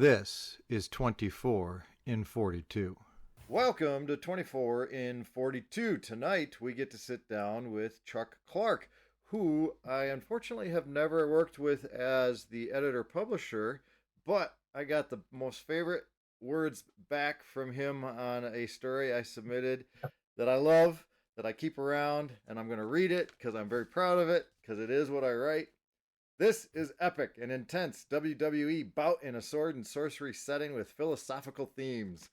This is 24 in 42. Welcome to 24 in 42. Tonight we get to sit down with Chuck Clark, who I unfortunately have never worked with as the editor publisher, but I got the most favorite words back from him on a story I submitted that I love, that I keep around, and I'm going to read it because I'm very proud of it, because it is what I write. This is epic and intense WWE bout in a sword and sorcery setting with philosophical themes.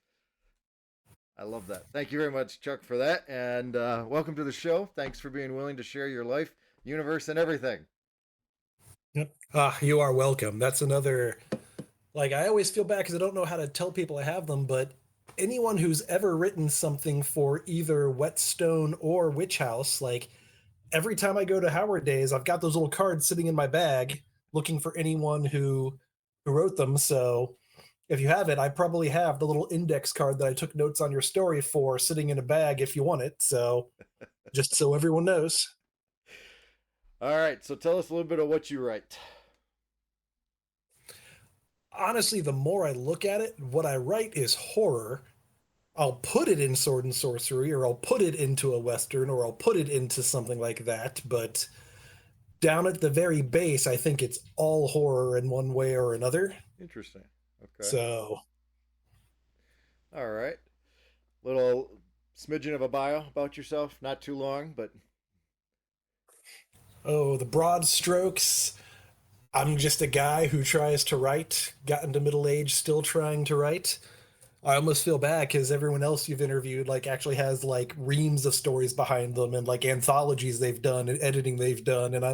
I love that. Thank you very much, Chuck, for that. And welcome to the show. Thanks for being willing to share your life, universe, and everything. Yep. You are welcome. That's another, I always feel bad because I don't know how to tell people I have them, but anyone who's ever written something for either Whetstone or Witch House, every time I go to Howard Days, I've got those little cards sitting in my bag looking for anyone who wrote them. So if you have it, I probably have the little index card that I took notes on your story for sitting in a bag if you want it. So just so everyone knows. All right. So tell us a little bit of what you write. Honestly, the more I look at it, what I write is horror. I'll put it in sword and sorcery, or I'll put it into a Western, or I'll put it into something like that. But down at the very base, I think it's all horror in one way or another. Interesting. Okay. So, all right. Little smidgen of a bio about yourself. Not too long, but. Oh, the broad strokes. I'm just a guy who tries to write, got into middle age, still trying to write. I almost feel bad because everyone else you've interviewed actually has reams of stories behind them and anthologies they've done and editing they've done, and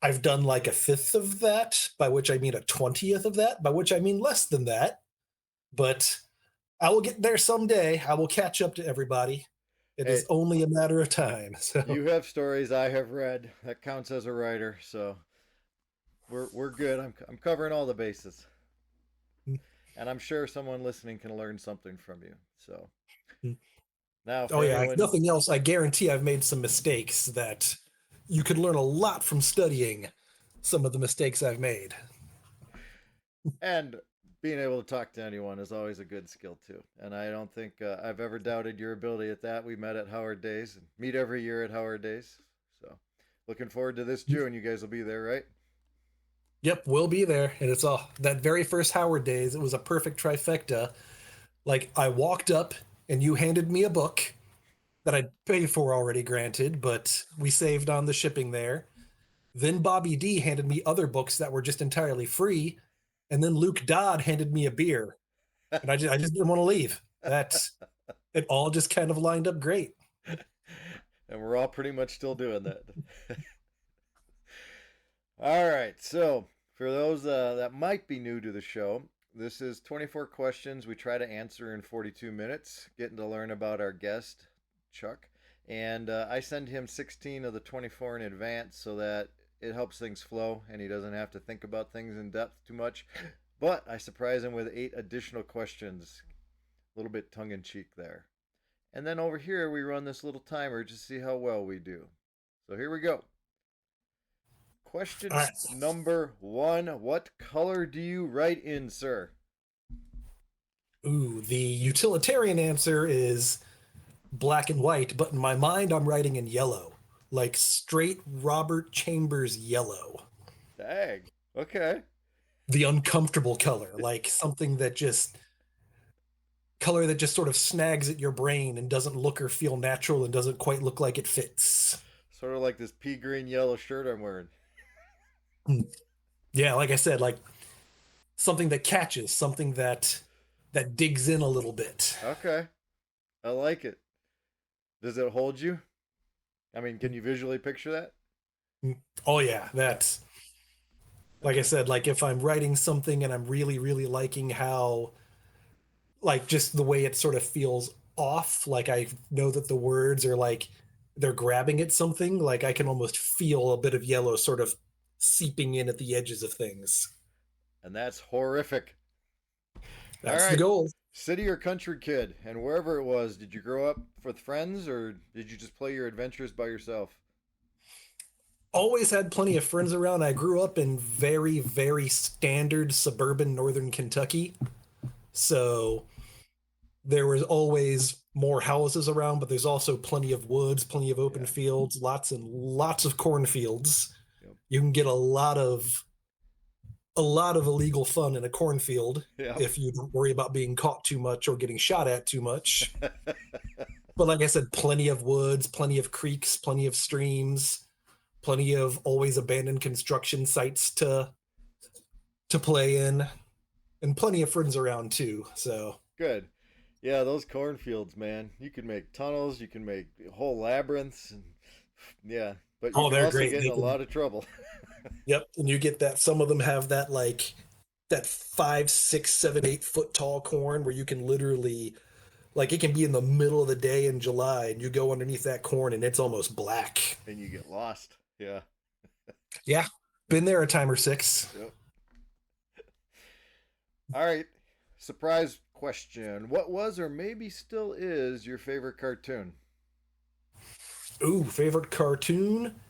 I've done a fifth of that, by which I mean a 20th of that, by which I mean less than that. But I will get there someday. I will catch up to everybody. It is only a matter of time. So you have stories I have read. That counts as a writer. So we're good. I'm covering all the bases. And I'm sure someone listening can learn something from you. So now, if nothing else, I guarantee I've made some mistakes that you could learn a lot from studying some of the mistakes I've made. And being able to talk to anyone is always a good skill too. And I don't think I've ever doubted your ability at that. We met at Howard Days and meet every year at Howard Days. So looking forward to this June. You guys will be there, right? Yep, we'll be there. And it's that very first Howard Days, it was a perfect trifecta. I walked up and you handed me a book that I'd paid for already, granted, but we saved on the shipping there. Then Bobby D handed me other books that were just entirely free. And then Luke Dodd handed me a beer. And I just didn't want to leave. It all just kind of lined up great. And we're all pretty much still doing that. All right. So for those that might be new to the show, this is 24 questions we try to answer in 42 minutes, getting to learn about our guest, Chuck. And I send him 16 of the 24 in advance so that it helps things flow and he doesn't have to think about things in depth too much. But I surprise him with 8 additional questions, a little bit tongue-in-cheek there. And then over here we run this little timer to see how well we do. So here we go. Question number 1. What color do you write in, sir? Ooh, the utilitarian answer is black and white, but in my mind I'm writing in yellow. Straight Robert Chambers yellow. Dang. Okay. The uncomfortable color, something that just sort of snags at your brain and doesn't look or feel natural and doesn't quite look like it fits. Sort of like this pea green yellow shirt I'm wearing. Yeah, like I said, something that catches, something that digs in a little bit. Okay. I like it. Does it hold you? I mean, can you visually picture that? Oh yeah, that's like I said, if I'm writing something and I'm really, really liking how just the way it sort of feels off, I know that the words are they're grabbing at something, I can almost feel a bit of yellow sort of seeping in at the edges of things. And that's horrific. That's all right. The goal. City or country kid, and wherever it was, did you grow up with friends or did you just play your adventures by yourself? always had plenty of friends around. I grew up in very, very standard suburban northern Kentucky. So there was always more houses around, but there's also plenty of woods, plenty of open Yeah. fields, lots and lots of cornfields. Yep. You can get a lot of illegal fun in a cornfield Yep. if you don't worry about being caught too much or getting shot at too much. But like I said, plenty of woods, plenty of creeks, plenty of streams, plenty of always abandoned construction sites to play in, and plenty of friends around too. So Good. Yeah, those cornfields, man. You can make tunnels, you can make whole labyrinths, and yeah, but you oh, can they're also great. get in They a can, lot of trouble. yep, and you get that. Some of them have that like that 5, 6, 7, 8 foot tall corn where you can literally like it can be in the middle of the day in July and you go underneath that corn and it's almost black. And you get lost. Yeah. Yeah, been there a time or six. Yep. All right. Surprise question. What was or maybe still is your favorite cartoon? Ooh, favorite cartoon?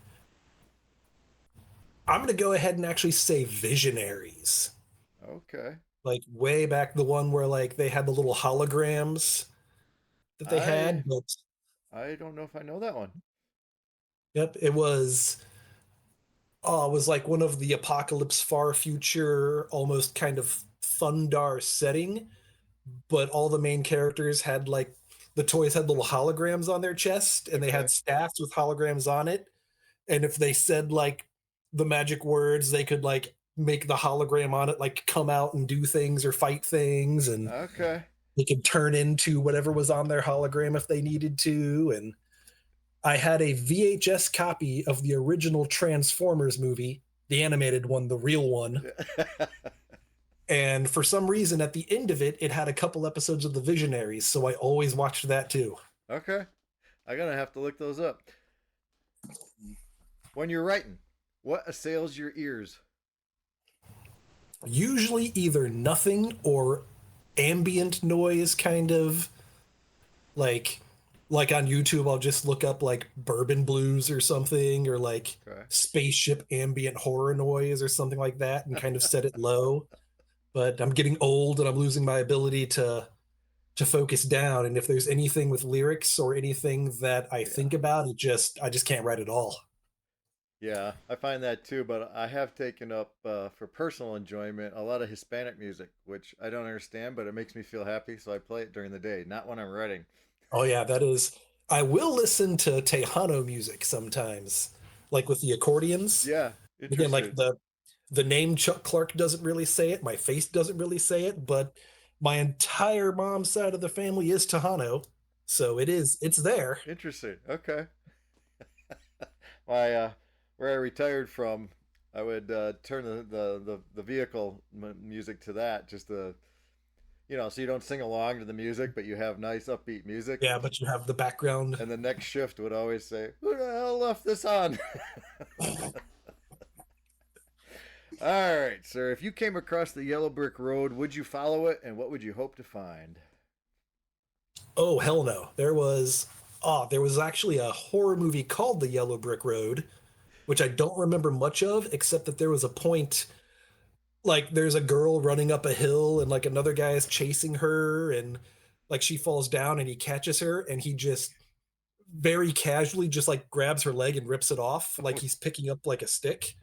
I'm gonna go ahead and actually say Visionaries. Okay. Like way back the one where like they had the little holograms that they I had, but I don't know if I know that one. yep, it was like one of the apocalypse far future, almost kind of Thundar setting, but all the main characters had like the toys had little holograms on their chest and they Okay. had staffs with holograms on it. And if they said like the magic words, they could like make the hologram on it like come out and do things or fight things, and Okay. they could turn into whatever was on their hologram if they needed to. And I had a VHS copy of the original Transformers movie, the animated one, the real one. And for some reason, at the end of it, it had a couple episodes of the Visionaries, so I always watched that too. Okay. I'm gonna have to look those up. When you're writing, what assails your ears? Usually either nothing or ambient noise, kind of like like on YouTube, I'll just look up like bourbon blues or something, or like Okay. spaceship ambient horror noise or something like that, and kind of set it low. But I'm getting old and I'm losing my ability to focus down. And if there's anything with lyrics or anything that I Yeah. think about, I just can't write at all. Yeah, I find that too, but I have taken up for personal enjoyment a lot of Hispanic music, which I don't understand, but it makes me feel happy, so I play it during the day, not when I'm writing. Oh yeah, that is. I will listen to Tejano music sometimes, like with the accordions. Yeah, Again, like interesting. the name Chuck Clark doesn't really say it. My face doesn't really say it, but my entire mom's side of the family is Tejano, so it's there. Interesting. Okay. My where I retired from, I would turn the vehicle music to that, just to so you don't sing along to the music, but you have nice upbeat music. Yeah, but you have the background. And the next shift would always say, "Who the hell left this on?" All right, sir. If you came across the yellow brick road, would you follow it, and what would you hope to find? Oh hell no! There was actually a horror movie called The Yellow Brick Road, which I don't remember much of, except that there was a point like there's a girl running up a hill and like another guy is chasing her, and like she falls down and he catches her and he just very casually just like grabs her leg and rips it off like he's picking up like a stick.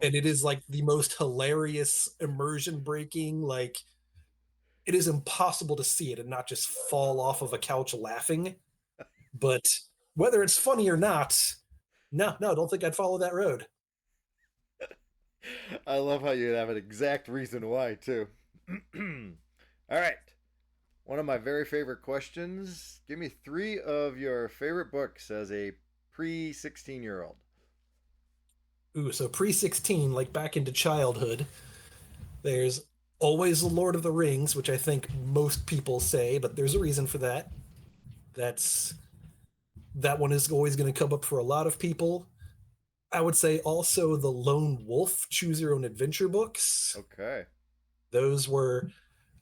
And it is like the most hilarious immersion breaking, like it is impossible to see it and not just fall off of a couch laughing. But whether it's funny or not, no, I don't think I'd follow that road. I love how you have an exact reason why, too. All right. One of my very favorite questions. Give me three of your favorite books as a pre 16-year-old. Ooh, so pre 16, like back into childhood, there's always The Lord of the Rings, which I think most people say, but there's a reason for that. That's that one is always going to come up for a lot of people. I would say also the Lone Wolf Choose Your Own Adventure books. Okay. Those were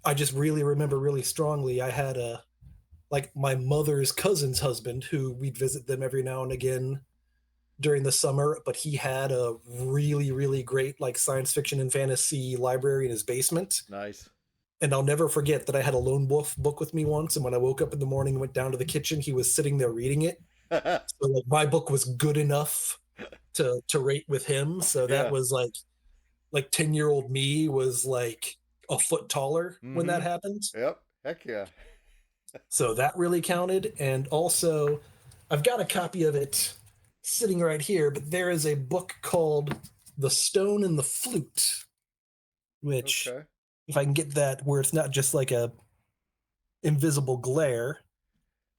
I just really remember really strongly. I had a like my mother's cousin's husband who we'd visit them every now and again during the summer, but he had a really, really great like science fiction and fantasy library in his basement. Nice. And I'll never forget that I had a lone wolf book with me once, and when I woke up in the morning and went down to the kitchen, he was sitting there reading it. So like my book was good enough to rate with him. So that Yeah. was like 10-year-old me was like a foot taller when Mm-hmm. that happened. Yep. Heck yeah. So that really counted. And also, I've got a copy of it sitting right here, but there is a book called The Stone and the Flute, which, Okay. if I can get that where it's not just like a invisible glare,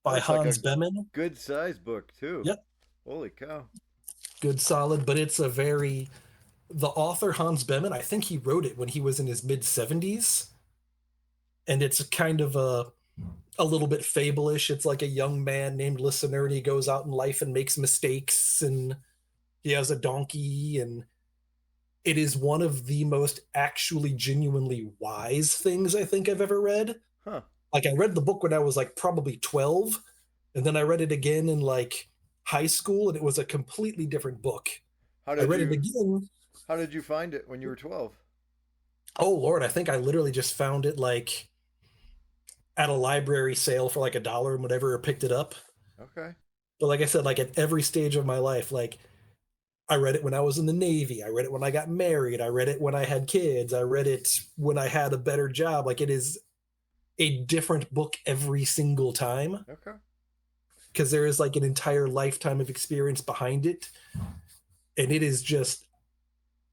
Oh, by it's like a Hans Behmen. good size book too. Yep, Holy cow. good solid, but it's a very the author Hans Behmen, I think he wrote it when he was in his mid 70s, and it's kind of a little bit fable-ish. It's like a young man named Listener, and he goes out in life and makes mistakes, and he has a donkey, and it is one of the most actually genuinely wise things I think I've ever read. Huh. Like I read the book when I was like probably 12, and then I read it again in like high school, and it was a completely different book. How I did read it you again. how did you find it when you were 12? Oh Lord, I think I literally just found it like at a library sale for like $1 and whatever, or picked it up. Okay. But like I said, like at every stage of my life, like I read it when I was in the Navy. I read it when I got married. I read it when I had kids. I read it when I had a better job. Like it is a different book every single time Okay. because there is like an entire lifetime of experience behind it. And it is just,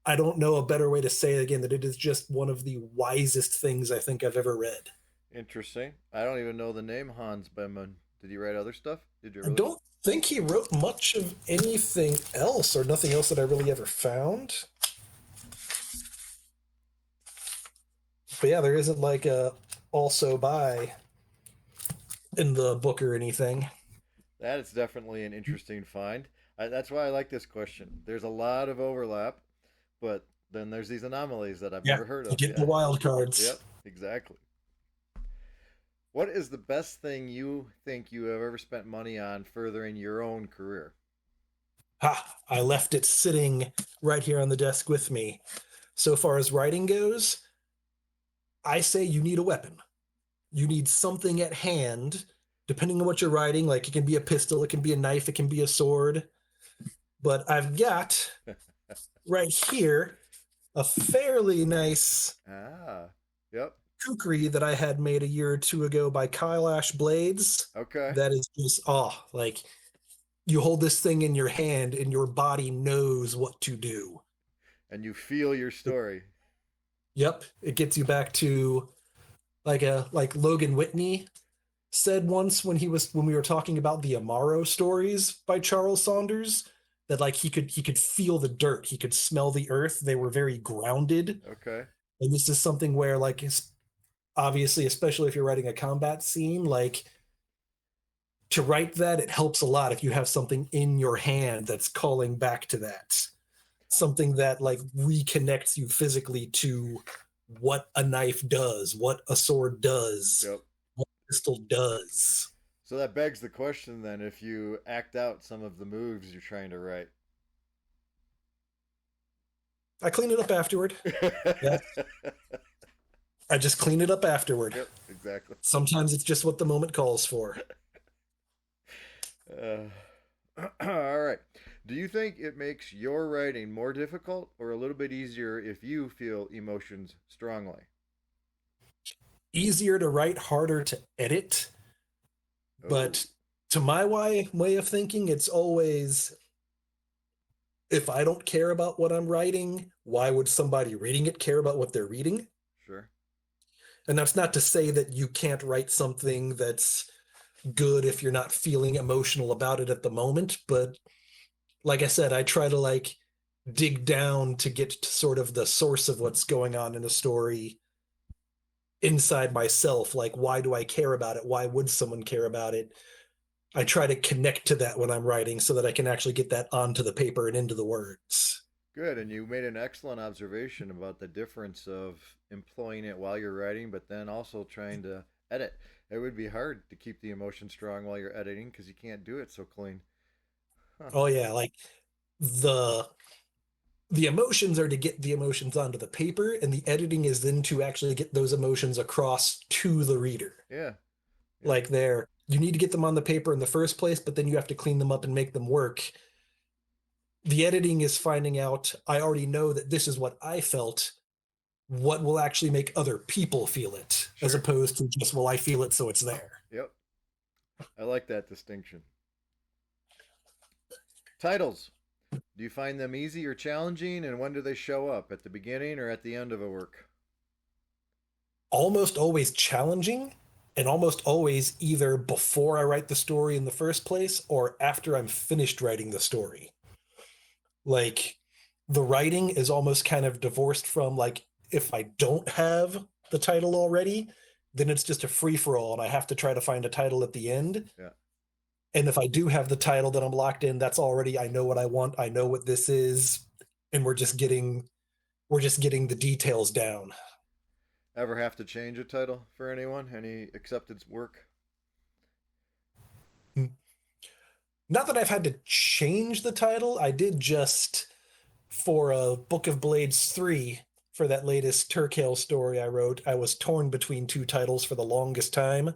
I don't know a better way to say it again, that it is just one of the wisest things I think I've ever read. Interesting. I don't even know the name Hans Behmen. Did he write other stuff? Did you I really? don't think he wrote much of anything else, or nothing else that I really ever found. But yeah, there isn't like a also by in the book or anything. That is definitely an interesting find. That's why I like this question. There's a lot of overlap, but then there's these anomalies that I've Yeah, never heard you of. get the Yeah. wild cards. Yep. Exactly. What is the best thing you think you have ever spent money on furthering your own career? Ha! I left it sitting right here on the desk with me. So far as writing goes, I say you need a weapon. You need something at hand, depending on what you're writing. Like it can be a pistol, it can be a knife, it can be a sword. But I've got right here a fairly nice Ah. Yep. kukri that I had made a year or two ago by Kyle Ash Blades. Okay. That is just, oh, like you hold this thing in your hand and your body knows what to do. And you feel your story. Yep, it gets you back to like Logan Whitney said once when we were talking about the Amaro stories by Charles Saunders, that like he could feel the dirt, he could smell the earth. They were very grounded, Okay. and this is something where like obviously, especially if you're writing a combat scene, like to write that, it helps a lot if you have something in your hand that's calling back to that, something that like reconnects you physically to what a knife does, what a sword does, Yep. what a pistol does. So that begs the question then if you act out some of the moves you're trying to write. I clean it up afterward. Yeah, I just clean it up afterward. Yep, exactly. Sometimes it's just what the moment calls for. Uh, all right. Do you think it makes your writing more difficult or a little bit easier if you feel emotions strongly? Easier to write, harder to edit. Oh, But to my way of thinking, it's always, if I don't care about what I'm writing, why would somebody reading it care about what they're reading? sure. And that's not to say that you can't write something that's good if you're not feeling emotional about it at the moment. But like I said, I try to like dig down to get to sort of the source of what's going on in a story inside myself. Like, why do I care about it? Why would someone care about it? I try to connect to that when I'm writing so that I can actually get that onto the paper and into the words. Good. And you made an excellent observation about the difference of employing it while you're writing, but then also trying to edit. It would be hard to keep the emotion strong while you're editing because you can't do it so clean. Huh. Oh yeah, like the the emotions are to get the emotions onto the paper, and the editing is then to actually get those emotions across to the reader. Yeah. Yeah. Like there, you need to get them on the paper in the first place, but then you have to clean them up and make them work. The editing is finding out, I already know that this is what I felt. What will actually make other people feel it, as Sure. opposed to just, well, I feel it, so it's there. Yep. I like that distinction. Titles. Do you find them easy or challenging, and when do they show up? At the beginning or at the end of a work? Almost always challenging, and almost always either before I write the story in the first place or after I'm finished writing the story. Like the writing is almost kind of divorced from, like, if I don't have the title already, then it's just a free for all and I have to try to find a title at the end. Yeah. And if I do have the title that I'm locked in, that's already, I know what I want, I know what this is, and we're just getting the details down. Ever have to change a title for anyone? Any accepted work? Not that I've had to change the title. I did just for a Book of Blades 3 for that latest Turkale story I wrote. I was torn between two titles for the longest time,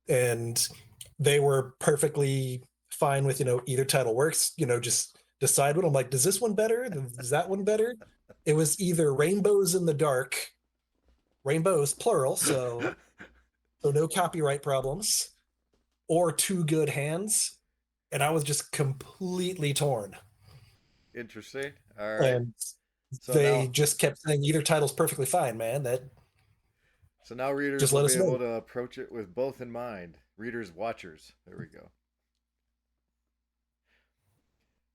and they were perfectly fine with, either title works, just decide what. I'm like, does this one better? Is that one better? It was either Rainbows in the Dark, rainbows plural, so no copyright problems, or Two Good Hands, and I was just completely torn. Interesting. All right. And So they now, just kept saying either title's perfectly fine, man. That so now readers just will let be us know. able to approach it with both in mind. Readers, watchers. There we go.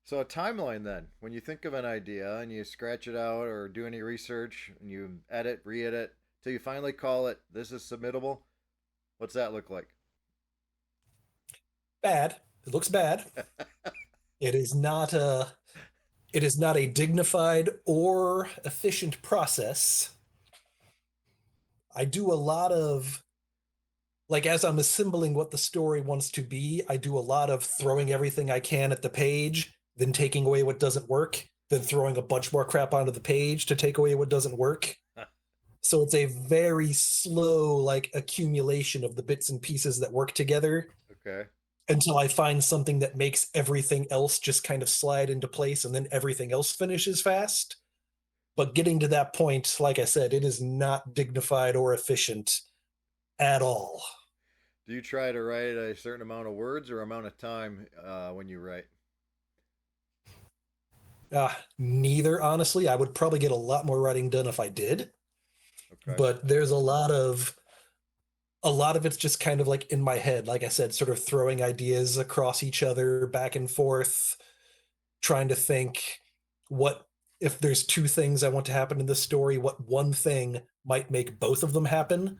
So a timeline then. When you think of an idea and you scratch it out or do any research and you edit, re-edit till you finally call it this is submittable, what's that look like? Bad. It looks bad. It is not a it is not a dignified or efficient process. I do a lot of, like, as I'm assembling what the story wants to be, I do a lot of throwing everything I can at the page, then taking away what doesn't work, then throwing a bunch more crap onto the page to take away what doesn't work. So it's a very slow, like, accumulation of the bits and pieces that work together Okay. until I find something that makes everything else just kind of slide into place, and then everything else finishes fast. But getting to that point, like I said, it is not dignified or efficient at all. Do you try to write a certain amount of words or amount of time when you write? Neither, honestly. I would probably get a lot more writing done if I did, Okay. but there's a lot of it's just kind of like in my head, like I said, sort of throwing ideas across each other, back and forth, trying to think, what if there's two things I want to happen in this story, what one thing might make both of them happen?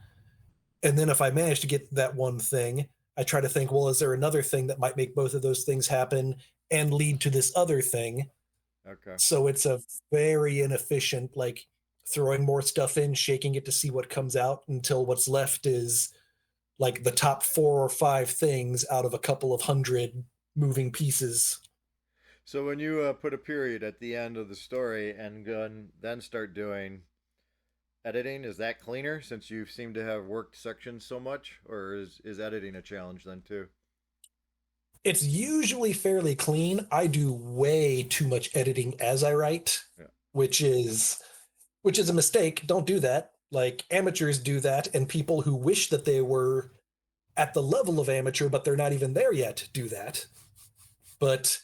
And then if I manage to get that one thing, I try to think, well, is there another thing that might make both of those things happen and lead to this other thing? Okay. So it's a very inefficient, like, throwing more stuff in, shaking it to see what comes out until what's left is like the top four or five things out of a couple of hundred moving pieces. So when you put a period at the end of the story and then start doing editing, is that cleaner since you seem to have worked sections so much, or is editing a challenge then too? It's usually fairly clean. I do way too much editing as I write, Yeah. which is which is a mistake. Don't do that. Like, amateurs do that, and people who wish that they were at the level of amateur but they're not even there yet do that. But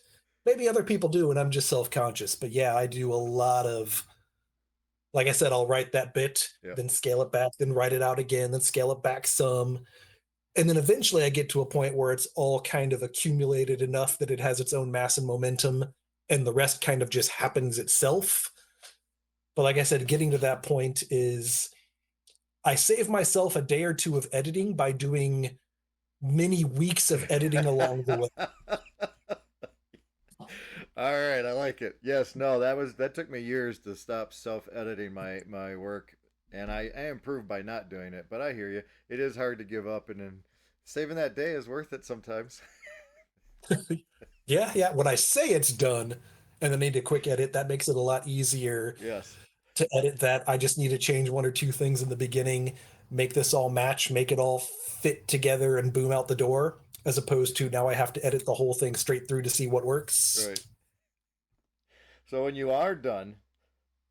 maybe other people do, and I'm just self-conscious. But yeah, I do a lot of, like I said, I'll write that bit, Yeah. then scale it back, then write it out again, then scale it back some. And then eventually I get to a point where it's all kind of accumulated enough that it has its own mass and momentum, and the rest kind of just happens itself. But like I said, getting to that point is, I save myself a day or two of editing by doing many weeks of editing along the way. All right, I like it. Yes, no, that took me years to stop self-editing my work, and I improved by not doing it. But I hear you. It is hard to give up, and then saving that day is worth it sometimes. Yeah, yeah. When I say it's done, and then need a quick edit, that makes it a lot easier Yes. to edit that. I just need to change one or two things in the beginning, make this all match, make it all fit together, and boom out the door, as opposed to now I have to edit the whole thing straight through to see what works. Right. So when you are done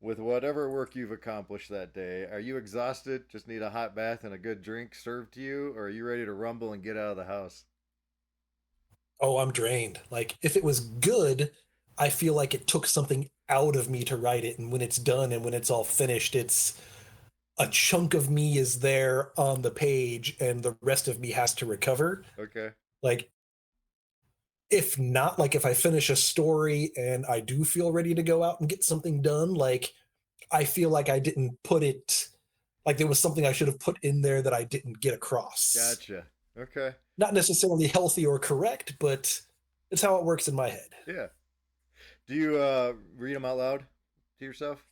with whatever work you've accomplished that day, are you exhausted? Just need a hot bath and a good drink served to you, or are you ready to rumble and get out of the house? Oh, I'm drained. Like, if it was good, I feel like it took something out of me to write it. And when it's done and when it's all finished, it's a chunk of me is there on the page and the rest of me has to recover. Okay. Like, if not, like if I finish a story and I do feel ready to go out and get something done, like I feel like I didn't put it, like there was something I should have put in there that I didn't get across. Gotcha. Okay. Not necessarily healthy or correct, but it's how it works in my head. Yeah. Do you read them out loud to yourself?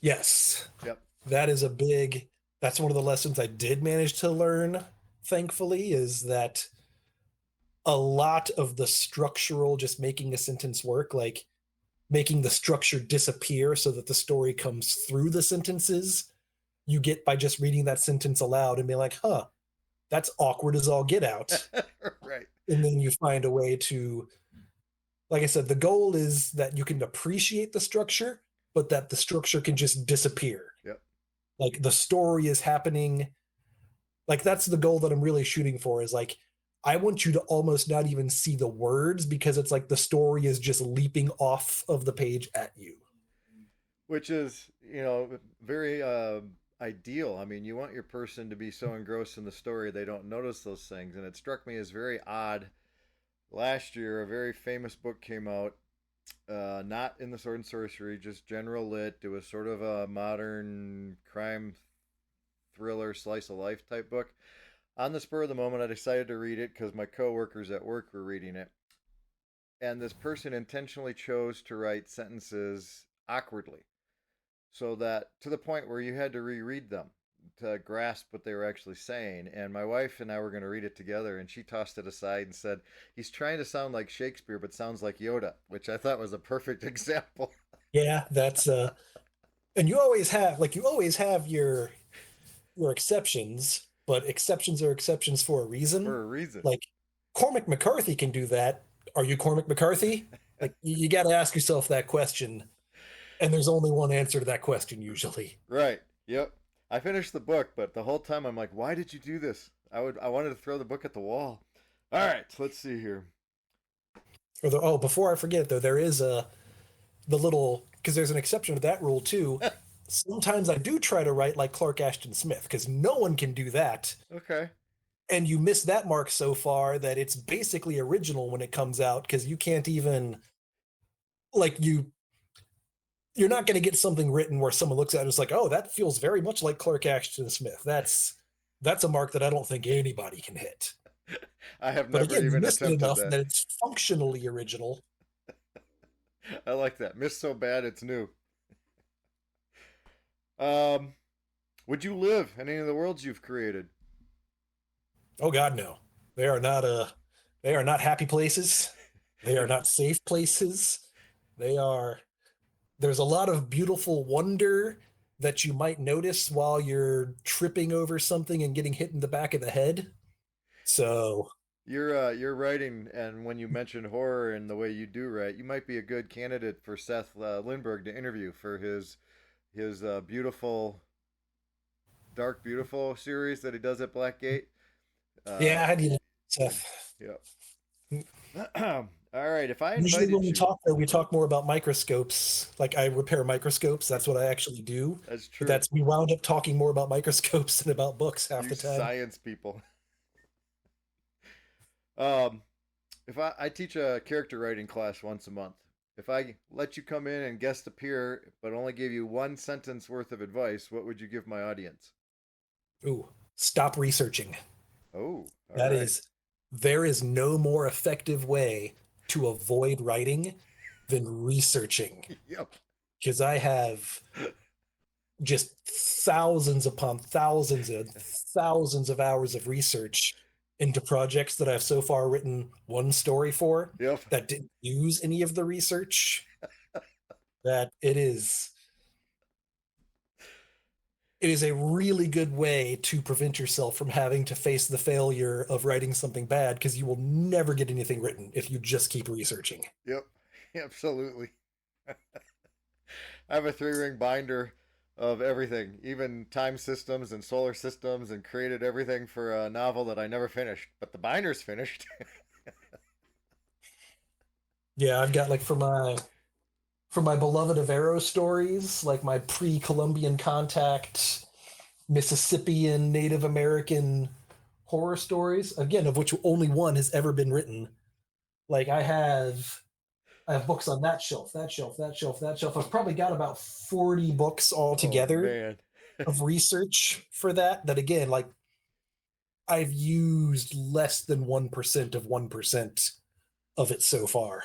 Yes, Yep. that is a big, that's one of the lessons I did manage to learn, thankfully, is that a lot of the structural, just making a sentence work, like making the structure disappear so that the story comes through the sentences, you get by just reading that sentence aloud and be like, huh, that's awkward as all get out. Right. And then you find a way to, like I said, the goal is that you can appreciate the structure, but that the structure can just disappear. Yep. Like the story is happening. Like that's the goal that I'm really shooting for, is like, I want you to almost not even see the words because it's like the story is just leaping off of the page at you. Which is, very ideal. I mean, you want your person to be so engrossed in the story they don't notice those things. And it struck me as very odd. Last year, a very famous book came out, not in the sword and sorcery, just general lit. It was sort of a modern crime thriller, slice of life type book. On the spur of the moment, I decided to read it because my coworkers at work were reading it. And this person intentionally chose to write sentences awkwardly, so that to the point where you had to reread them to grasp what they were actually saying. And my wife and I were going to read it together, and she tossed it aside and said, "He's trying to sound like Shakespeare, but sounds like Yoda," which I thought was a perfect example. Yeah, that's and you always have your exceptions, but exceptions are exceptions for a reason. For a reason. Like Cormac McCarthy can do that. Are you Cormac McCarthy? Like you got to ask yourself that question, and there's only one answer to that question usually. Right. Yep. I finished the book, but the whole time I'm like, why did you do this? I wanted to throw the book at the wall. All right, let's see here. Oh, before I forget though, there is the little, because there's an exception to that rule too. Sometimes I do try to write like Clark Ashton Smith because no one can do that. Okay. And you miss that mark so far that it's basically original when it comes out, because you can't even, like, you're not going to get something written where someone looks at it and is like, oh, that feels very much like Clark Ashton Smith. That's a mark that I don't think anybody can hit. I have But never again, you even missed it attempted enough that. that it's functionally original. I like that. Missed so bad it's new. Um, would you live in any of the worlds you've created? Oh God, no. They are not they are not happy places. They are not safe places. They are, there's a lot of beautiful wonder that you might notice while you're tripping over something and getting hit in the back of the head. So, You're writing, and when you mention horror and the way you do write, you might be a good candidate for Seth Lindbergh to interview for his beautiful, dark, beautiful series that he does at Blackgate. yeah, Uh, I need Seth. yeah. All right. If I Usually when invited we you, talk though, we talk more about microscopes. Like I repair microscopes. That's what I actually do. that's But true. that's, we wound up talking more about microscopes than about books half You the time. science people. Um, if I teach a character writing class once a month, if I let you come in and guest appear, but only gave you one sentence worth of advice, what would you give my audience? Ooh, stop researching. Oh, all That right. is, there is no more effective way to avoid writing than researching. Yep. Because I have just thousands upon thousands and thousands of hours of research into projects that I've so far written one story for Yep. that didn't use any of the research, that it is a really good way to prevent yourself from having to face the failure of writing something bad, because you will never get anything written if you just keep researching. Yep. Absolutely. I have a 3 ring binder of everything, even time systems and solar systems, and created everything for a novel that I never finished. But the binder's finished. Yeah, I've got like for my beloved Avero stories, like my pre-Columbian contact Mississippian Native American horror stories, again, of which only one has ever been written. Like I have books on that shelf, that shelf, that shelf, that shelf. I've probably got about 40 books Oh altogether man. of research for that again, like I've used less than 1% of 1% of it so far.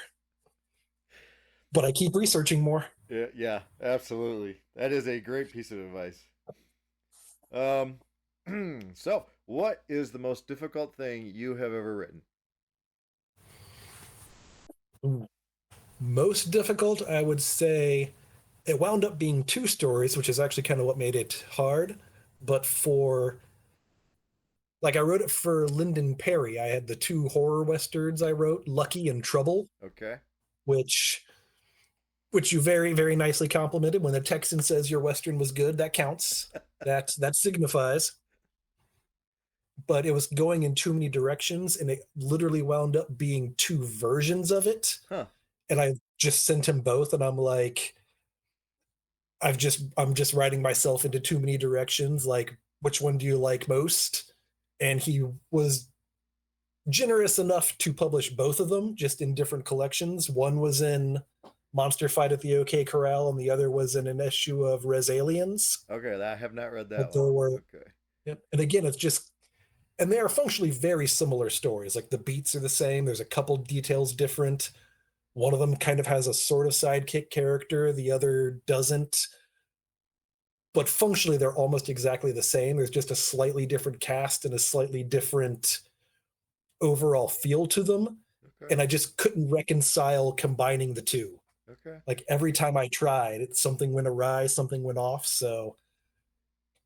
But I keep researching more. Yeah, yeah, absolutely. That is a great piece of advice. Um, so, what is the most difficult thing you have ever written? Most difficult, I would say it wound up being two stories, which is actually kind of what made it hard. But for like I wrote it for Lyndon Perry. I had the two horror westerns I wrote, Lucky and Trouble, Okay. which which you very, very nicely complimented. When the Texan says your western was good, that counts. That signifies. But it was going in too many directions, and it literally wound up being two versions of it. Huh. And I just sent him both, and I'm like, I'm just writing myself into too many directions. Like, which one do you like most? And he was generous enough to publish both of them, just in different collections. One was in Monster Fight at the OK Corral, and the other was in an issue of Res Aliens. Okay, I have not read that But one. there were, Okay. yep. And again, it's just, and they are functionally very similar stories. Like the beats are the same. There's a couple details different. One of them kind of has a sort of sidekick character, the other doesn't. But functionally, they're almost exactly the same. There's just a slightly different cast and a slightly different overall feel to them. Okay. And I just couldn't reconcile combining the two. Okay. Like every time I tried, something went awry, something went off. So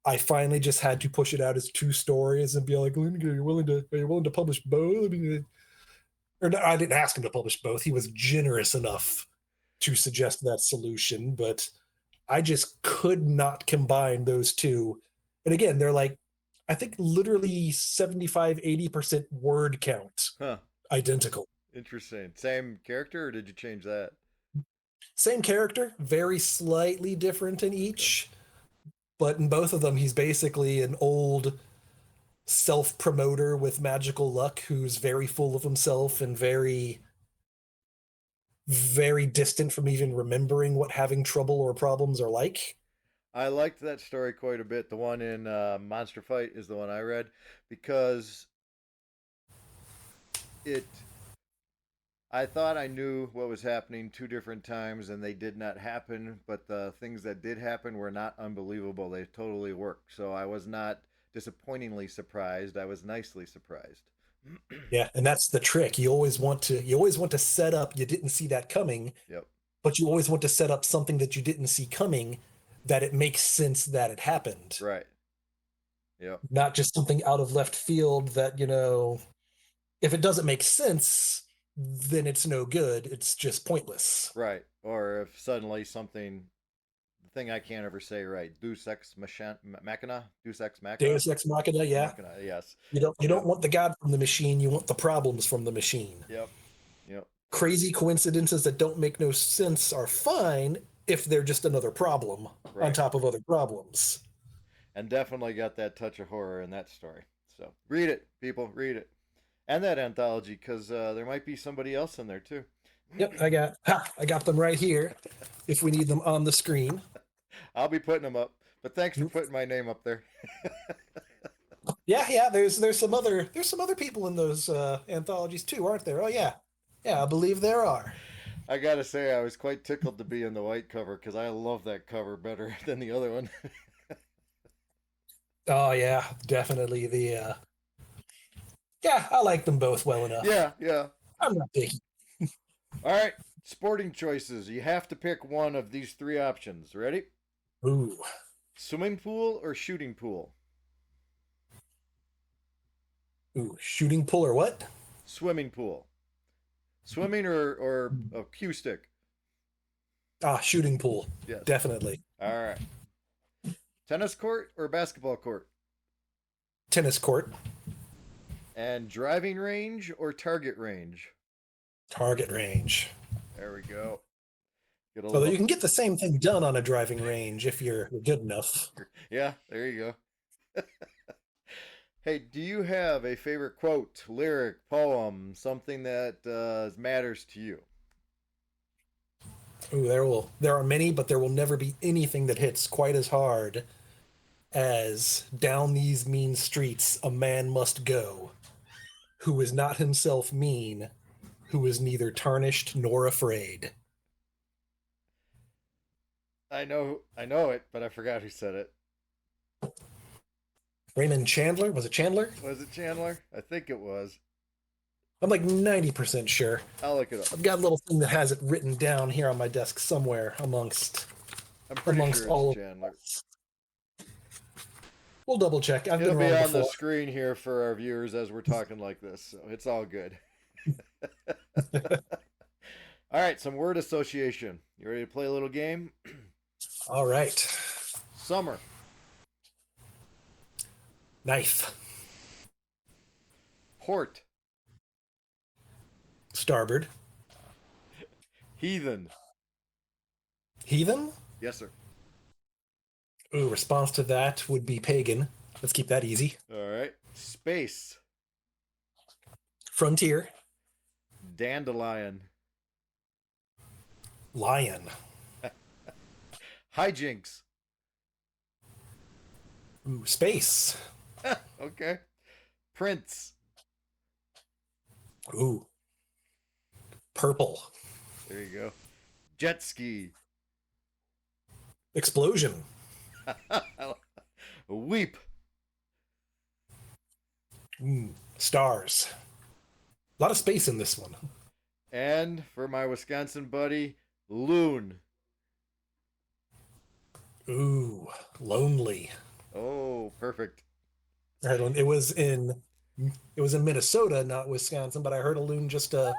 I finally just had to push it out as two stories and be like, are you willing to publish both? I mean, or no, I didn't ask him to publish both. He was generous enough to suggest that solution, but I just could not combine those two. And again, they're like, I think literally 75-80% word count Huh. identical. Interesting. Same character, or did you change that? Same character, very slightly different in Okay. each, but in both of them, he's basically an old self promoter with magical luck who's very full of himself and very, very distant from even remembering what having trouble or problems are like. I liked that story quite a bit. The one in Monster Fight is the one I read because it I thought I knew what was happening 2 different times and they did not happen, but the things that did happen were not unbelievable. They totally worked. So I was not disappointingly surprised. I was nicely surprised. Yeah, and that's the trick. You always want to set up you didn't see that coming, Yep. but you always want to set up something that you didn't see coming, that it makes sense that it happened. Right. Yep. Not just something out of left field that, if it doesn't make sense, then it's no good. It's just pointless. Right. Or if suddenly something, the thing I can't ever say right, Machina, Deus Ex Machina, Deus Ex Machina, yeah. Machina. Yes. You don't Yep. want the god from the machine, you want the problems from the machine. Yep. Yep. Crazy coincidences that don't make no sense are fine if they're just another problem on Right. top of other problems. And definitely got that touch of horror in that story. So read it, people, read it, and that anthology because there might be somebody else in there too. Yep, I got them right here if we need them on the screen. I'll be putting them up, but thanks for putting my name up there. Yeah, yeah, there's some other people in those anthologies too, aren't there? Oh yeah. Yeah, I believe there are. I gotta say, I was quite tickled to be in the white cover because I love that cover better than the other one. Oh yeah, definitely Yeah, I like them both well enough. Yeah, yeah. I'm not picky. All right. Sporting choices. You have to pick one of these three options. Ready? Ooh. Swimming pool or shooting pool? Ooh, shooting pool or what? Swimming pool. Swimming or a cue stick? Ah, shooting pool. Yes. Definitely. All right. Tennis court or basketball court? Tennis court. And driving range or target range? Target range. There we go. Get a Although little... you can get the same thing done on a driving range if you're good enough. Yeah, there you go. Hey, do you have a favorite quote, lyric, poem, something that matters to you? Ooh, there are many, but there will never be anything that hits quite as hard as "Down these mean streets a man must go, who is not himself mean, who is neither tarnished nor afraid." I know it, but I forgot who said it. Raymond Chandler? Was it Chandler? Was it Chandler? I think it was. I'm like 90% sure. I'll look it up. I've got a little thing that has it written down here on my desk somewhere amongst I'm pretty amongst sure all it's of Chandler. We'll double check. I've It'll been be wrong on the before. screen here for our viewers as we're talking like this, so it's all good. All right, some word association. You ready to play a little game? All right. Summer, Knife. port, Starboard. heathen. Heathen? Yes, sir. Ooh, response to that would be pagan. Let's keep that easy. All right. Space, Frontier. dandelion, Lion. hijinks. Ooh, space. Okay. Prince. Ooh. Purple. There you go. Jet ski. Explosion. Weep. Stars. A lot of space in this one. And for my Wisconsin buddy, loon. Ooh, lonely. Oh, perfect. I heard one. It was in Minnesota, not Wisconsin, but I heard a loon just a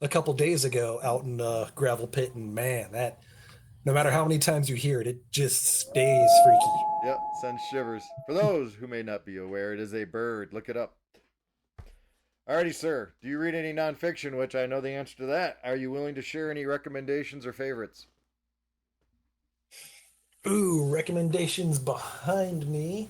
couple days ago out in a gravel pit, and man, that no matter how many times you hear it, it just stays freaky. Yep, sends shivers. For those who may not be aware, it is a bird. Look it up. Alrighty, sir. Do you read any nonfiction? Which I know the answer to that. Are you willing to share any recommendations or favorites? Ooh, recommendations behind me.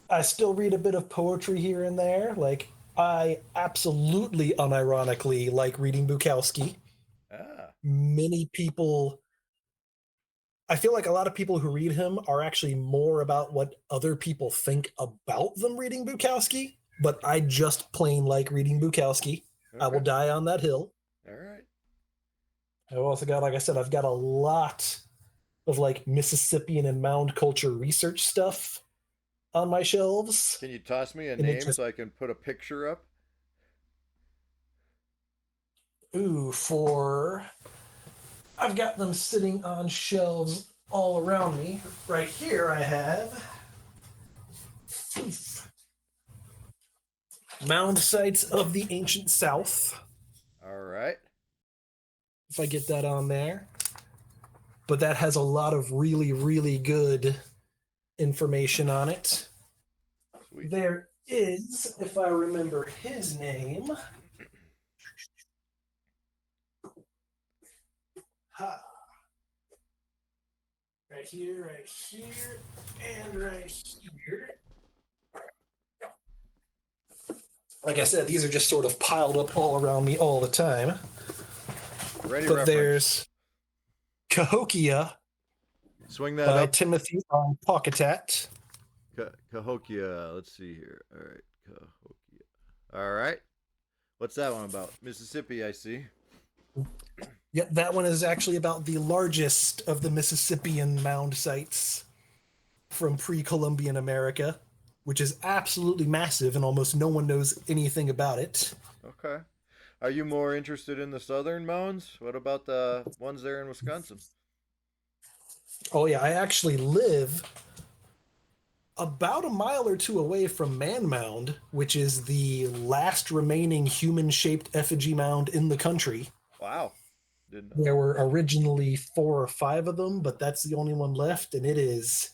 I still read a bit of poetry here and there. Like, I absolutely unironically like reading Bukowski. Ah, Many people, I feel like a lot of people who read him are actually more about what other people think about them reading Bukowski, but I just plain like reading Bukowski. I will okay. die on that hill. All right. I've also got, like I said, I've got a lot of like Mississippian and mound culture research stuff on my shelves. Can you toss me a And it name just, so I can put a picture up? I've got them sitting on shelves all around me. Right here I have Mound Sites of the Ancient South, All right. if I get that on there. But that has a lot of really, really good information on it. Sweet. There is, if I remember his name, right here, and right here. Like I said, these are just sort of piled up all around me all the time. Ready But reference. there's Cahokia Swing that by up. Timothy on Pocketat. Cahokia. Let's see here. All right. Cahokia. All right. What's that one about? Mississippi, I see. Yep, that one is actually about the largest of the Mississippian mound sites from pre-Columbian America. which is absolutely massive and almost no one knows anything about it. Okay. Are you more interested in the southern mounds? What about the ones there in Wisconsin? Oh, yeah, I actually live about a mile or two away from Man Mound, which is the last remaining human shaped effigy mound in the country. Wow. Didn't know There that. were originally four or five of them, but that's the only one left, and it is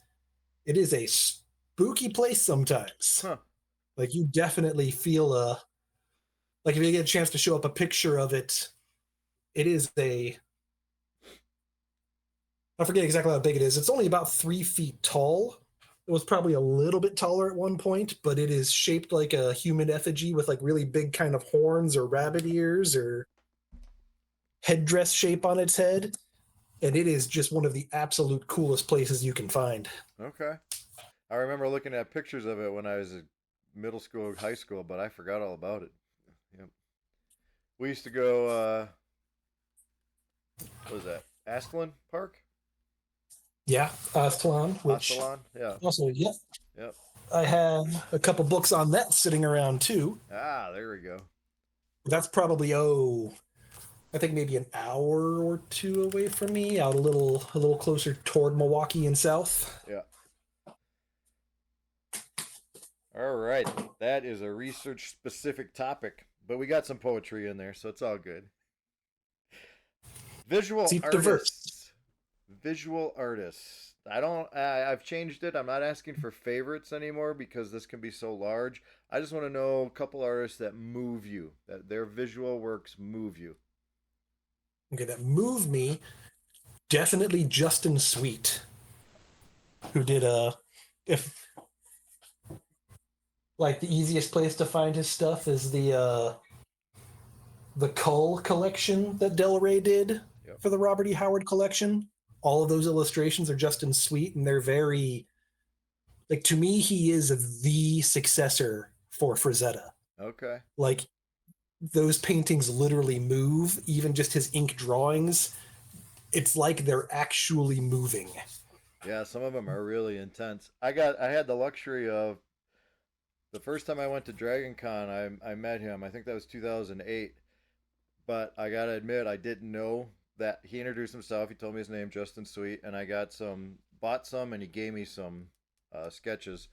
a spooky place sometimes. Huh. Like you definitely feel a like if you get a chance to show up a picture of it, it is a I forget exactly how big it is. It's only about 3 feet tall. It was probably a little bit taller at one point, but it is shaped like a human effigy with like really big kind of horns or rabbit ears or headdress shape on its head. And it is just one of the absolute coolest places you can find. Okay. I remember looking at pictures of it when I was in middle school, high school, but I forgot all about it. Yep. We used to go, what was that? Asplin Park? Yeah, Aslan, which Astalon? Yeah. also, yeah, Yep. I have a couple books on that sitting around too. Ah, there we go. That's probably I think maybe an hour or two away from me, out a little closer toward Milwaukee and south. Yeah. All right. That is a research specific topic, but we got some poetry in there, so it's all good. Visual Keep diverse. artists. Visual artists. I've changed it. I'm not asking for favorites anymore because this can be so large. I just want to know a couple artists that move you, that their visual works move you. Okay, that moved me. Definitely Justin Sweet, who did if like the easiest place to find his stuff is the Cull collection that Del Rey did Yep. for the Robert E. Howard collection. All of those illustrations are Justin Sweet, and they're very like to me. He is the successor for Frazetta. Okay. Like those paintings literally move. Even just his ink drawings, it's like they're actually moving. Yeah, some of them are really intense. I had the luxury of the first time I went to Dragon Con, I met him. I think that was 2008. But I gotta admit, I didn't know that he introduced himself. He told me his name, Justin Sweet, and I bought some, and he gave me some sketches.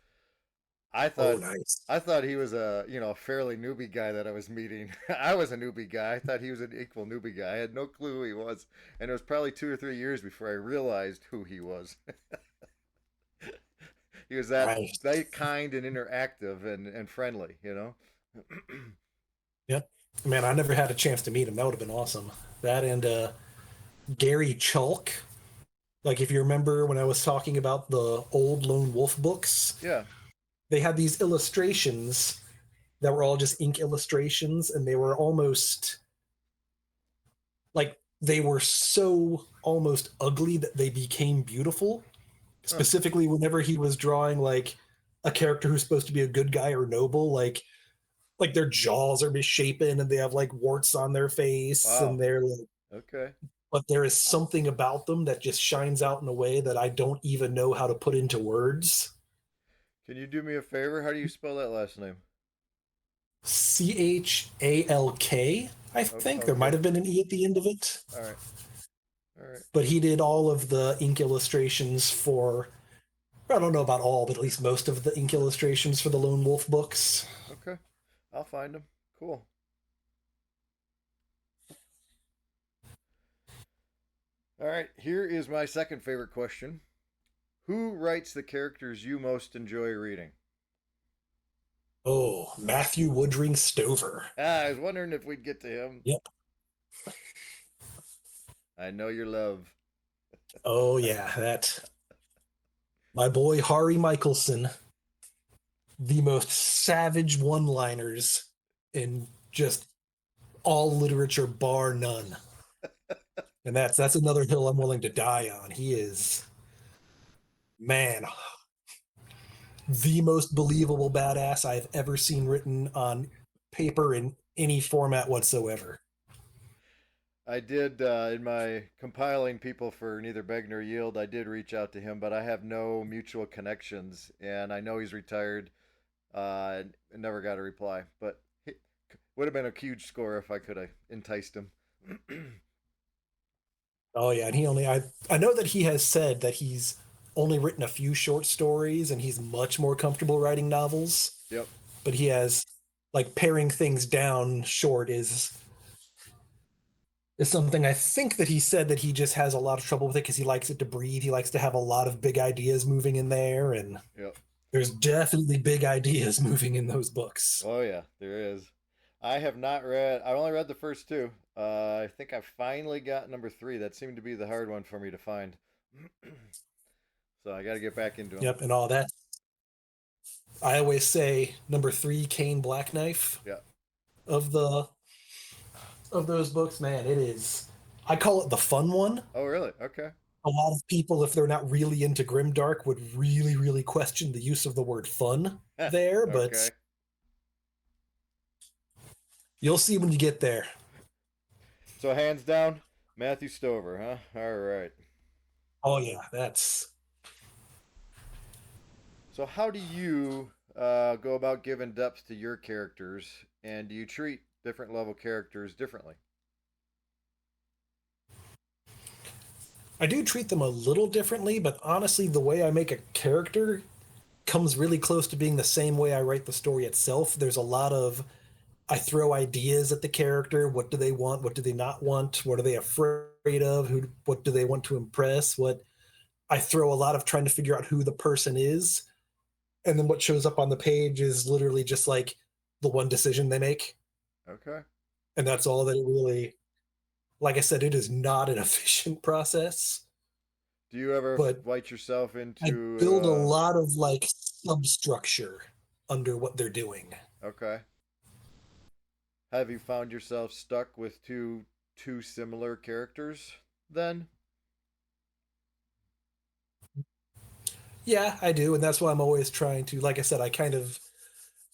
I Oh, thought, nice. I thought he was a fairly newbie guy that I was meeting. I was a newbie guy. I thought he was an equal newbie guy. I had no clue who he was, and it was probably 2 or 3 years before I realized who he was. He was Nice. that kind and interactive and friendly, you know. Yep. Man, I never had a chance to meet him. That would have been awesome. That and Gary Chalk. Like if you remember when I was talking about the old Lone Wolf books, Yeah. they had these illustrations that were all just ink illustrations, and they were almost like they were so almost ugly that they became beautiful. Huh. Specifically, whenever he was drawing like a character who's supposed to be a good guy or noble, like their jaws are misshapen and they have like warts on their face and Wow. they're like, Okay. but there is something about them that just shines out in a way that I don't even know how to put into words. Can you do me a favor? How do you spell that last name? Chalk, I think. There might Okay. have been an E at the end of it. All right. All right. But he did all of the ink illustrations for, I don't know about all, but at least most of the ink illustrations for the Lone Wolf books. Okay. I'll find him. Cool. All right. Here is my second favorite question. Who writes the characters you most enjoy reading? Oh, Matthew Woodring Stover. I was wondering if we'd get to him. Yep. I know your love. Oh, yeah, that. My boy Hari Michelson, the most savage one liners in just all literature, bar none. And that's another hill I'm willing to die on. He is, man, the most believable badass I've ever seen written on paper in any format whatsoever. I did in my compiling people for Neither Beg Nor Yield. I did reach out to him, but I have no mutual connections, and I know he's retired. Never got a reply, but it would have been a huge score if I could have enticed him. Oh yeah, and I know that he has said that he's only written a few short stories and he's much more comfortable writing novels, Yep. but he has like paring things down short is something I think that he said that he just has a lot of trouble with it because he likes it to breathe. He likes to have a lot of big ideas moving in there, and Yep. there's definitely big ideas moving in those books. Oh yeah, there is. I have not read. I only read the first two. I think I finally got number three. That seemed to be the hard one for me to find. So I got to get back into them. Yep, and all that. I always say number three, Kane Black Knife Yeah. of the of those books. Man, it is. I call it the fun one. Oh really? Okay. A lot of people, if they're not really into grimdark, would really, really question the use of the word fun there, but Okay. you'll see when you get there. So hands down, Matthew Stover, huh? All right. Oh yeah, that's So how do you go about giving depth to your characters, and do you treat different level characters differently? I do treat them a little differently, but honestly, the way I make a character comes really close to being the same way I write the story itself. There's a lot of I throw ideas at the character. What do they want? What do they not want? What are they afraid of? What do they want to impress? What I throw a lot of trying to figure out who the person is. And then what shows up on the page is literally just like the one decision they make. Okay. And that's all that it really, like I said, it is not an efficient process, Do you ever but write yourself I into? build a lot of like substructure under what they're doing. Okay. Have you found yourself stuck with two similar characters then? Yeah, I do. And that's why I'm always trying to, like I said, I kind of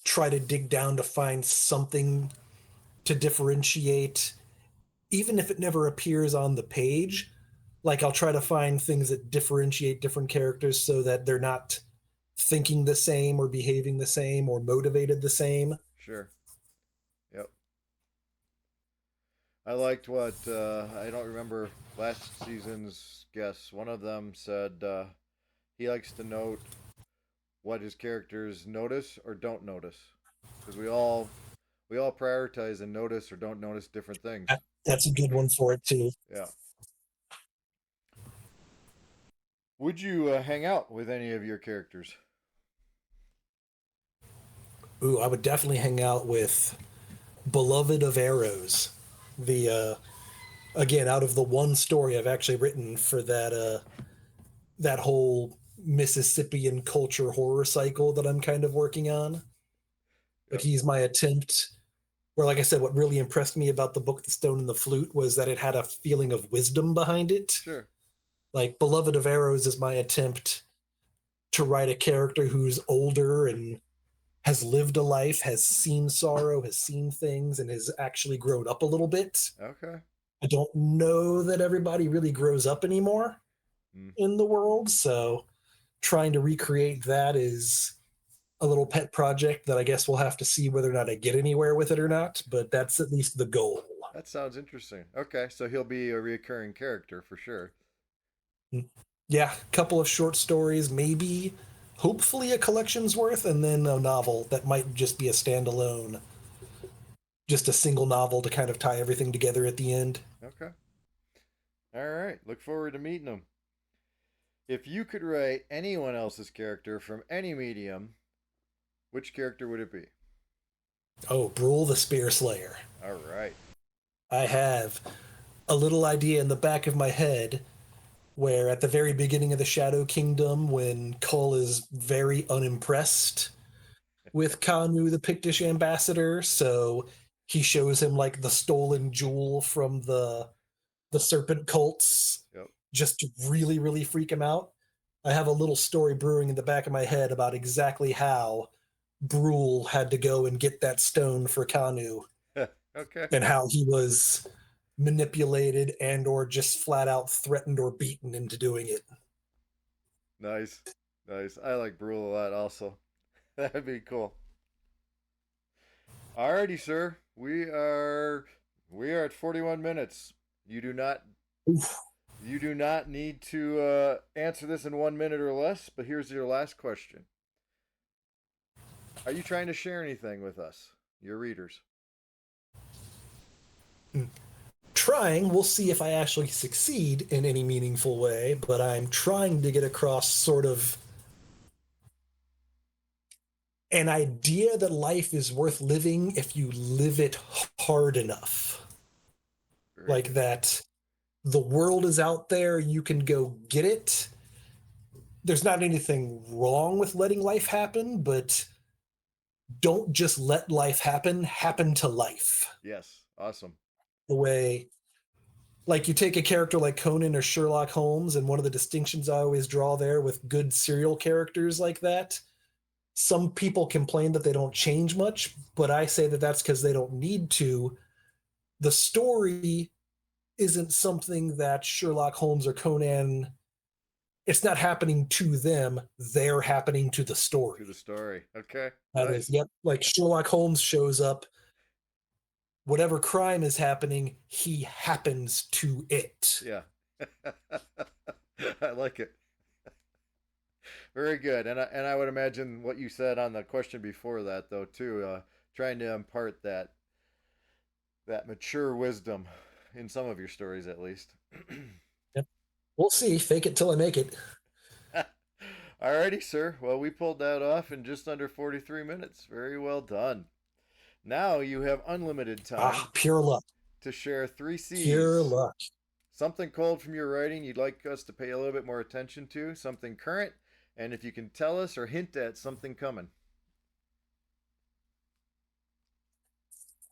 try to dig down to find something to differentiate, even if it never appears on the page. Like I'll try to find things that differentiate different characters so that they're not thinking the same or behaving the same or motivated the same. Sure. Yep. I liked what I don't remember last season's guest. One of them said he likes to note what his characters notice or don't notice, because we all prioritize and notice or don't notice different things. That's a good one for it too. Yeah. Would you hang out with any of your characters? Ooh, I would definitely hang out with Beloved of Arrows. The again, out of the one story I've actually written for that whole Mississippian culture horror cycle that I'm kind of working on. But Yep. he's my attempt where, like I said, what really impressed me about the book The Stone and the Flute was that it had a feeling of wisdom behind it. Sure. Like Beloved of Arrows is my attempt to write a character who's older and has lived a life, has seen sorrow, has seen things, and has actually grown up a little bit. Okay. I don't know that everybody really grows up anymore Mm. in the world, so trying to recreate that is a little pet project that I guess we'll have to see whether or not I get anywhere with it or not, but that's at least the goal. That sounds interesting. Okay, so he'll be a recurring character for sure. Yeah, a couple of short stories, maybe, hopefully a collection's worth, and then a novel that might just be a standalone, just a single novel to kind of tie everything together at the end. Okay. All right. Look forward to meeting him. If you could write anyone else's character from any medium, which character would it be? Oh, Brule the Spear Slayer. All right. I have a little idea in the back of my head where at the very beginning of the Shadow Kingdom, when Kull is very unimpressed with Kanu, the Pictish ambassador, so he shows him like the stolen jewel from the serpent cults Yep. just to really, really freak him out. I have a little story brewing in the back of my head about exactly how Brule had to go and get that stone for Kanu Okay. and how he was manipulated and or just flat out threatened or beaten into doing it. Nice. Nice. I like Brule a lot also. That'd be cool. Alrighty, sir. We are at 41 minutes. You do not Oof. you do not need to answer this in 1 minute or less. But here's your last question: are you trying to share anything with us, your readers? Trying, we'll see if I actually succeed in any meaningful way, but I'm trying to get across sort of an idea that life is worth living if you live it hard enough. Very Like good. that the world is out there, you can go get it. There's not anything wrong with letting life happen, but don't just let life happen to life. Yes. Awesome. The way, like, you take a character like Conan or Sherlock Holmes, and one of the distinctions I always draw there with good serial characters like that, some people complain that they don't change much, but I say that that's because they don't need to. The story isn't something that Sherlock Holmes or Conan, it's not happening to them, they're happening to the To the story. story. Okay. That is, Nice. yep, like Sherlock Holmes shows up, whatever crime is happening, he happens to it. Yeah. I like it. Very good. And I would imagine what you said on the question before that though too, trying to impart that mature wisdom in some of your stories at least. Yep. We'll see. Fake it till I make it. Alrighty, sir. Well, we pulled that off in just under 43 minutes. Very well done. Now you have unlimited time Ah, pure luck. to share three Pure C's. luck. Something cold from your writing you'd like us to pay a little bit more attention to, something current, and if you can tell us or hint at something coming.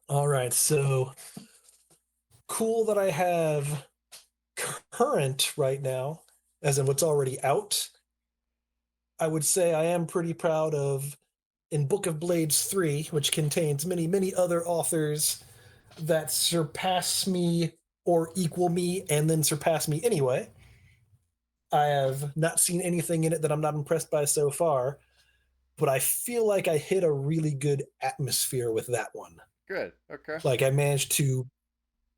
All right. So cool that I have current right now, as in what's already out. I would say I am pretty proud of in Book of Blades 3, which contains many, many other authors that surpass me or equal me and then surpass me anyway. I have not seen anything in it that I'm not impressed by so far, but I feel like I hit a really good atmosphere with that one. Good. Okay. Like I managed to,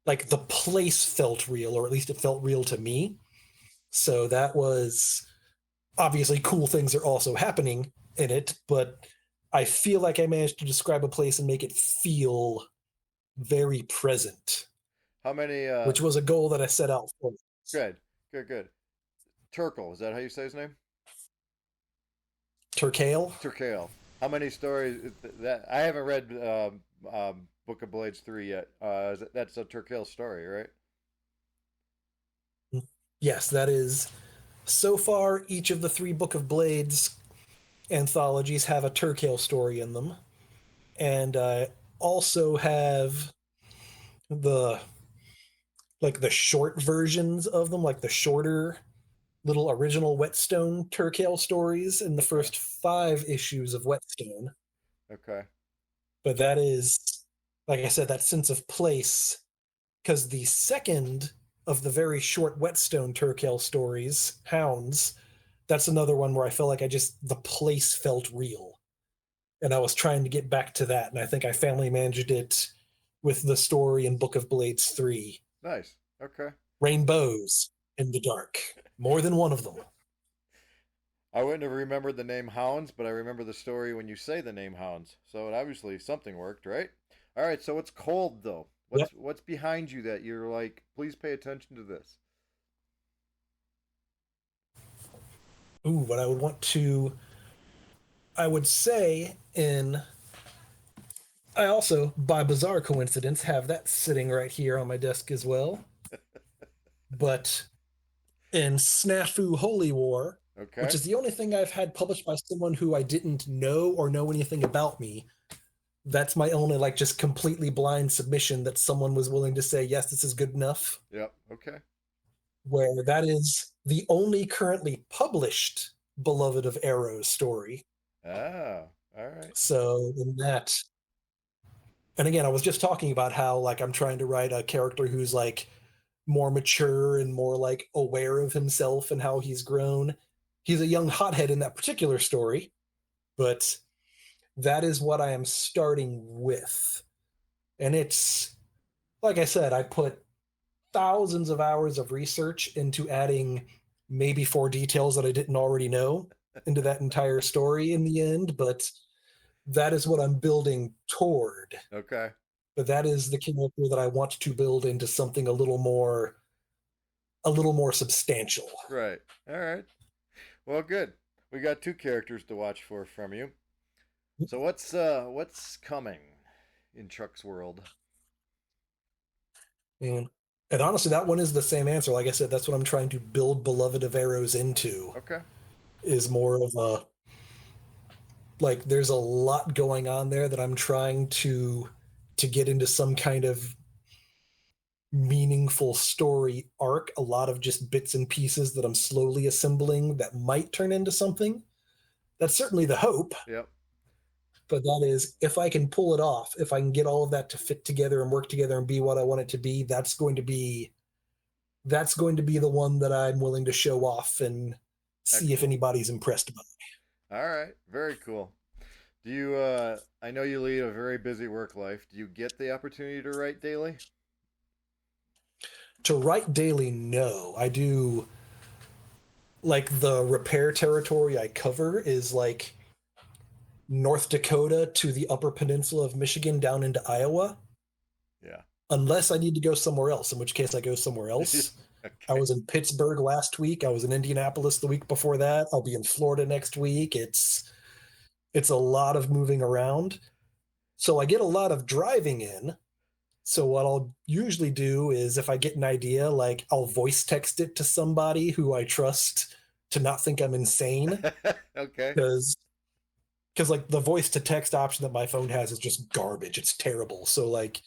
like, the place felt real, or at least it felt real to me. So that was obviously cool things are also happening in it, but I feel like I managed to describe a place and make it feel very present, How many which was a goal that I set out for. good. Good, good. Turkle, is that how you say his name? Turkale? Turkale. How many stories that I haven't read Book of Blades 3 yet. That's a Turkale story, right? Yes, that is. So far, each of the three Book of Blades anthologies have a Turkale story in them. And I also have the the short versions of them, like the shorter little original Whetstone Turkale stories in the Okay. first 5 issues of Whetstone. Okay. But that is, like I said, that sense of place, because the second of the very short Whetstone Turkale stories, Hounds, that's another one where I felt like the place felt real. And I was trying to get back to that. And I think I finally managed it with the story in Book of Blades 3, Nice. Okay. Rainbows in the Dark. More than one of them. I wouldn't have remembered the name Hounds, but I remember the story when you say the name Hounds. So it obviously something worked, right? All right. So it's cold though. Yep. What's behind you that you're like? Please pay attention to this. Ooh, what I would say I also, by bizarre coincidence, have that sitting right here on my desk as well. But in Snafu Holy War, which Okay. is the only thing I've had published by someone who I didn't know or know anything about me, that's my only, like, just completely blind submission that someone was willing to say, yes, this is good enough. Yep. Okay. Where that is the only currently published Beloved of Arrows story. Ah. All right. So, in that, and again, I was just talking about how, like, I'm trying to write a character who's like more mature and more like aware of himself and how he's grown. He's a young hothead in that particular story, but that is what I am starting with. And it's, like I said, I put thousands of hours of research into adding maybe four details that I didn't already know into that entire story in the end, but that is what I'm building toward. Okay. But that is the character that I want to build into something a little more substantial. Right. All right. Well, good. We got two characters to watch for from you. So what's coming in Chuck's world? And and honestly, that one is the same answer. Like I said, that's what I'm trying to build Beloved of Arrows into. Okay. Is more of a like there's a lot going on there that I'm trying to get into some kind of meaningful story arc, a lot of just bits and pieces that I'm slowly assembling that might turn into something. That's certainly the hope, Yep. but that is if I can pull it off, if I can get all of that to fit together and work together and be what I want it to be, that's going to be the one that I'm willing to show off and see if Excellent. anybody's impressed by. All right. Very cool. Do you I know you lead a very busy work life. Do you get the opportunity to write daily? To write daily, no. I do like the repair territory I cover is like North Dakota to the upper peninsula of Michigan down into Iowa, Yeah. unless I need to go somewhere else, in which case I go somewhere else. I Okay. was in Pittsburgh last week. I was in Indianapolis the week before that. I'll be in Florida next week. It's a lot of moving around. So I get a lot of driving in. So what I'll usually do is if I get an idea, like I'll voice text it to somebody who I trust to not think I'm insane Okay. because like the voice to text option that my phone has is just garbage. It's terrible. So like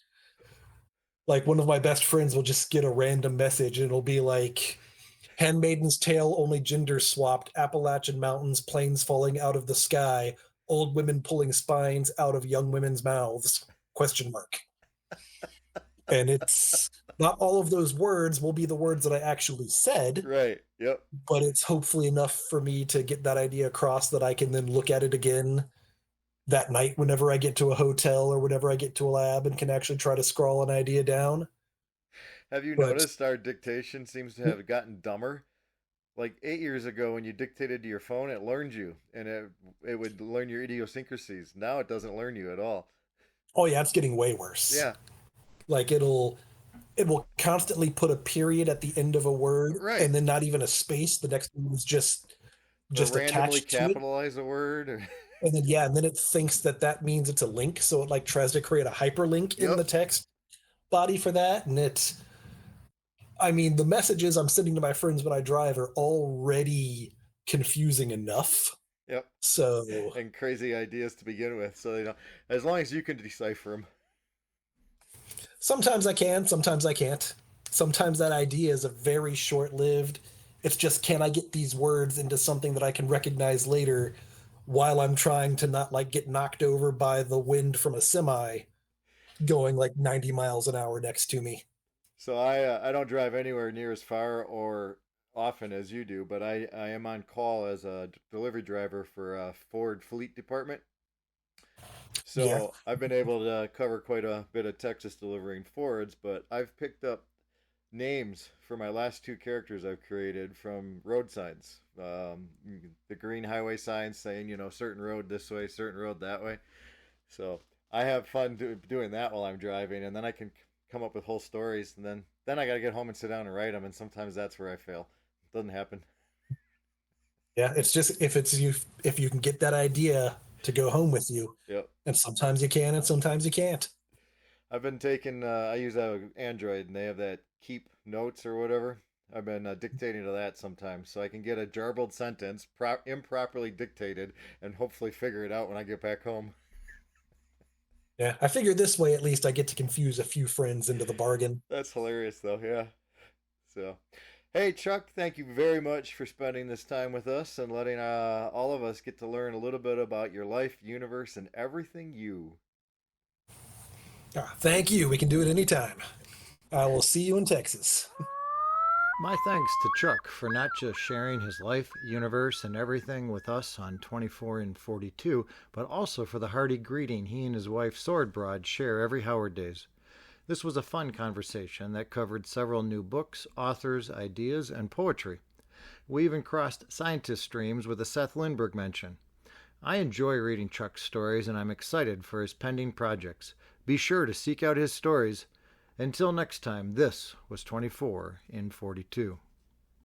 one of my best friends will just get a random message and it'll be like Handmaiden's Tale only gender swapped, Appalachian Mountains, planes falling out of the sky, old women pulling spines out of young women's mouths. Question mark. And it's not all of those words will be the words that I actually said, Right. Yep. but it's hopefully enough for me to get that idea across that I can then look at it again that night whenever I get to a hotel or whenever I get to a lab and can actually try to scrawl an idea down. Have you But noticed our dictation seems to have gotten dumber? Like 8 years ago, when you dictated to your phone, it learned you, and it would learn your idiosyncrasies. Now it doesn't learn you at all. oh yeah, it's getting way worse. Yeah. Like it will constantly put a period at the end of a word Right. and then not even a space. The next one is just Or just randomly attached to it. capitalize a word. Or... And then yeah, and then it thinks that that means it's a link, so it like tries to create a hyperlink in the Yep. text body for that, and it's I mean, the messages I'm sending to my friends when I drive are already confusing enough. Yep. So And crazy ideas to begin with. So they don't. As long as you can decipher them. sometimes I can, sometimes I can't. Sometimes that idea is a very short lived. It's just can I get these words into something that I can recognize later while I'm trying to not like get knocked over by the wind from a semi going like 90 miles an hour next to me. So I don't drive anywhere near as far or often as you do, but I am on call as a delivery driver for a Ford Fleet Department. Yeah. So I've been able to cover quite a bit of Texas delivering Fords, but I've picked up names for my last two characters I've created from road signs. The green highway signs saying, certain road this way, certain road that way. So I have fun doing that while I'm driving, and then I can come up with whole stories, and then I got to get home and sit down and write them, and sometimes that's where I fail. It doesn't happen. Yeah, it's just if you can get that idea to go home with you, Yep. and sometimes you can and sometimes you can't. I've been taking. I use a Android, and they have that keep notes or whatever. I've been dictating to that sometimes, so I can get a jarbled sentence, improperly dictated, and hopefully figure it out when I get back home. Yeah, I figure this way at least I get to confuse a few friends into the bargain. That's hilarious, though. Yeah. So, hey, Chuck, thank you very much for spending this time with us and letting all of us get to learn a little bit about your life, universe, and everything you. Thank you. We can do it anytime. I will see you in Texas. My thanks to Chuck for not just sharing his life, universe, and everything with us on 24 in 42, but also for the hearty greeting he and his wife Swordbroad share every Howard Days. This was a fun conversation that covered several new books, authors, ideas, and poetry. We even crossed scientist streams with a Seth Lindbergh mention. I enjoy reading Chuck's stories, and I'm excited for his pending projects. Be sure to seek out his stories. Until next time, this was 24 in 42.